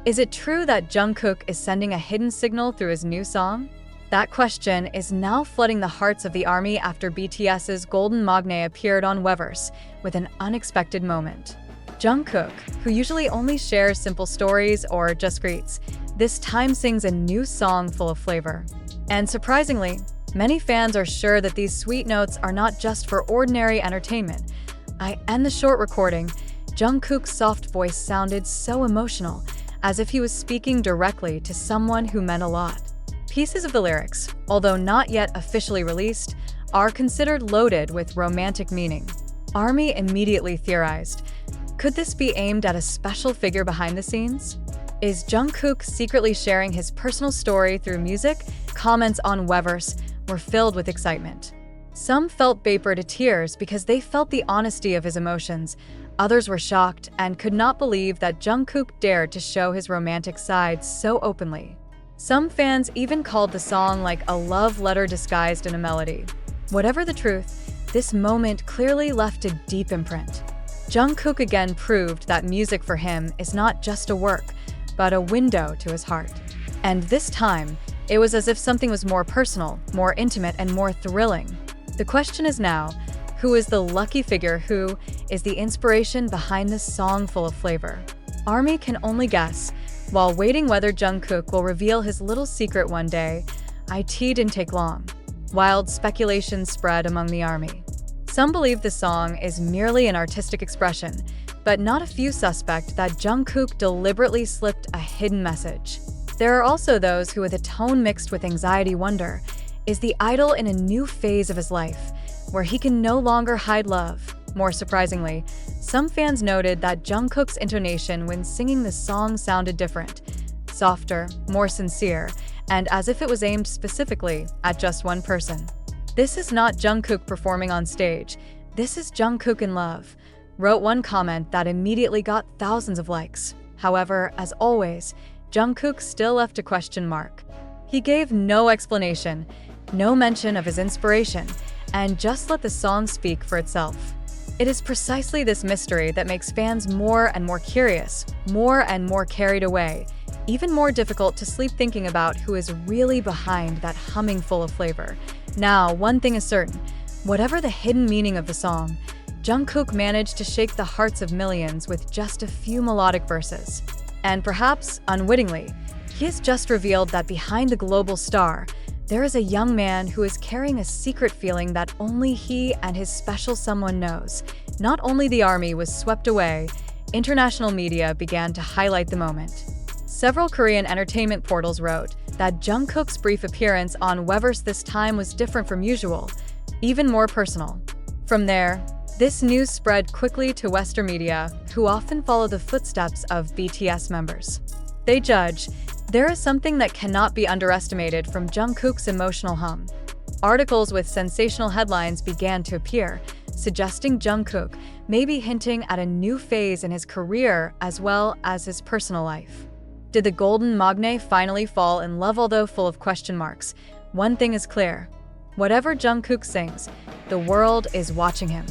Is it true that Jungkook is sending a hidden signal through his new song? That question is now flooding the hearts of the ARMY after BTS's Golden Magne appeared on Weverse with an unexpected moment. Jungkook, who usually only shares simple stories or just greets, this time sings a new song full of flavor. And surprisingly, many fans are sure that these sweet notes are not just for ordinary entertainment. In the short recording, Jungkook's soft voice sounded so emotional, as if he was speaking directly to someone who meant a lot. Pieces of the lyrics, although not yet officially released, are considered loaded with romantic meaning. ARMY immediately theorized, could this be aimed at a special figure behind the scenes? Is Jungkook secretly sharing his personal story through music? Comments on Weverse were filled with excitement. Some felt vapor to tears because they felt the honesty of his emotions. Others were shocked and could not believe that Jungkook dared to show his romantic side so openly. Some fans even called the song like a love letter disguised in a melody. Whatever the truth, this moment clearly left a deep imprint. Jungkook again proved that music for him is not just a work, but a window to his heart. And this time, it was as if something was more personal, more intimate, and more thrilling. The question is now, who is the lucky figure who is the inspiration behind this song full of flavor? ARMY can only guess, while waiting whether Jungkook will reveal his little secret one day. It didn't take long. Wild speculation spread among the ARMY. Some believe the song is merely an artistic expression, but not a few suspect that Jungkook deliberately slipped a hidden message. There are also those who, with a tone mixed with anxiety, wonder, is the idol in a new phase of his life, where he can no longer hide love? More surprisingly, some fans noted that Jungkook's intonation when singing the song sounded different, softer, more sincere, and as if it was aimed specifically at just one person. This is not Jungkook performing on stage, this is Jungkook in love, wrote one comment that immediately got thousands of likes. However, as always, Jungkook still left a question mark. He gave no explanation, no mention of his inspiration, and just let the song speak for itself. It is precisely this mystery that makes fans more and more curious, more and more carried away, even more difficult to sleep thinking about who is really behind that humming full of flavor. Now, one thing is certain, whatever the hidden meaning of the song, Jungkook managed to shake the hearts of millions with just a few melodic verses. And perhaps, unwittingly, he has just revealed that behind the global star, there is a young man who is carrying a secret feeling that only he and his special someone knows. Not only the ARMY was swept away, international media began to highlight the moment. Several Korean entertainment portals wrote that Jungkook's brief appearance on Weverse this time was different from usual, even more personal. From there, this news spread quickly to Western media, who often follow the footsteps of BTS members. They judge, there is something that cannot be underestimated from Jungkook's emotional hum. Articles with sensational headlines began to appear, suggesting Jungkook may be hinting at a new phase in his career as well as his personal life. Did the Golden Magne finally fall in love? Although full of question marks, one thing is clear. Whatever Jungkook sings, the world is watching him.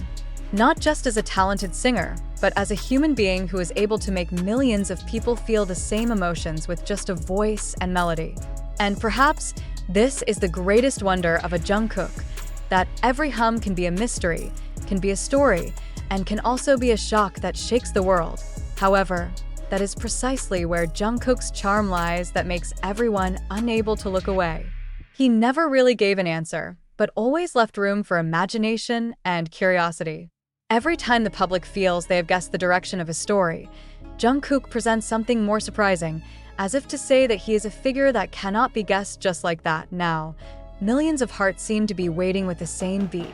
Not just as a talented singer, but as a human being who is able to make millions of people feel the same emotions with just a voice and melody. And perhaps this is the greatest wonder of a Jungkook, that every hum can be a mystery, can be a story, and can also be a shock that shakes the world. However, that is precisely where Jungkook's charm lies that makes everyone unable to look away. He never really gave an answer, but always left room for imagination and curiosity. Every time the public feels they have guessed the direction of a story, Jungkook presents something more surprising, as if to say that he is a figure that cannot be guessed just like that. Now, millions of hearts seem to be waiting with the same beat.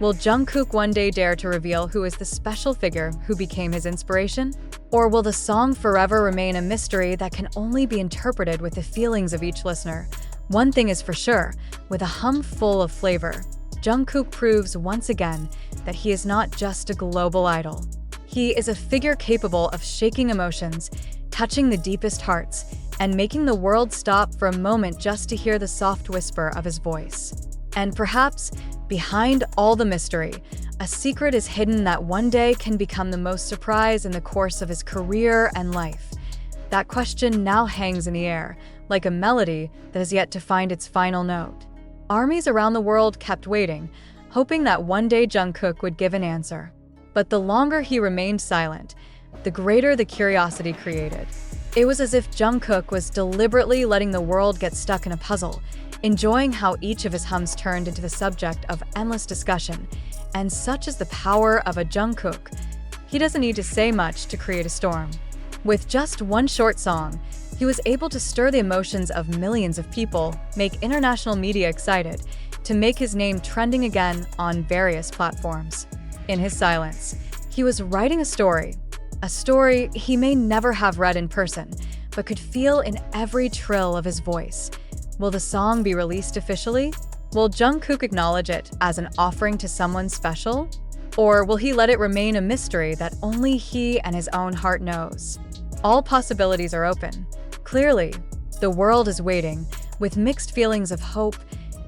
Will Jungkook one day dare to reveal who is the special figure who became his inspiration? Or will the song forever remain a mystery that can only be interpreted with the feelings of each listener? One thing is for sure, with a hum full of flavor, Jungkook proves once again that he is not just a global idol. He is a figure capable of shaking emotions, touching the deepest hearts, and making the world stop for a moment just to hear the soft whisper of his voice. And perhaps, behind all the mystery, a secret is hidden that one day can become the most surprise in the course of his career and life. That question now hangs in the air, like a melody that has yet to find its final note. Armies around the world kept waiting, hoping that one day Jungkook would give an answer. But the longer he remained silent, the greater the curiosity created. It was as if Jungkook was deliberately letting the world get stuck in a puzzle, enjoying how each of his hums turned into the subject of endless discussion. And such is the power of a Jungkook. He doesn't need to say much to create a storm. With just one short song, he was able to stir the emotions of millions of people, make international media excited, to make his name trending again on various platforms. In his silence, he was writing a story he may never have read in person, but could feel in every trill of his voice. Will the song be released officially? Will Jungkook acknowledge it as an offering to someone special? Or will he let it remain a mystery that only he and his own heart knows? All possibilities are open. Clearly, the world is waiting, with mixed feelings of hope,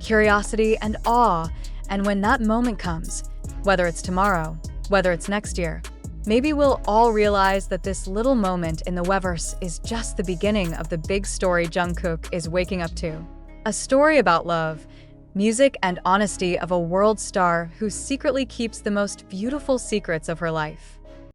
curiosity, and awe, and when that moment comes, whether it's tomorrow, whether it's next year, maybe we'll all realize that this little moment in the Weverse is just the beginning of the big story Jungkook is waking up to. A story about love, music, and honesty of a world star who secretly keeps the most beautiful secrets of her life.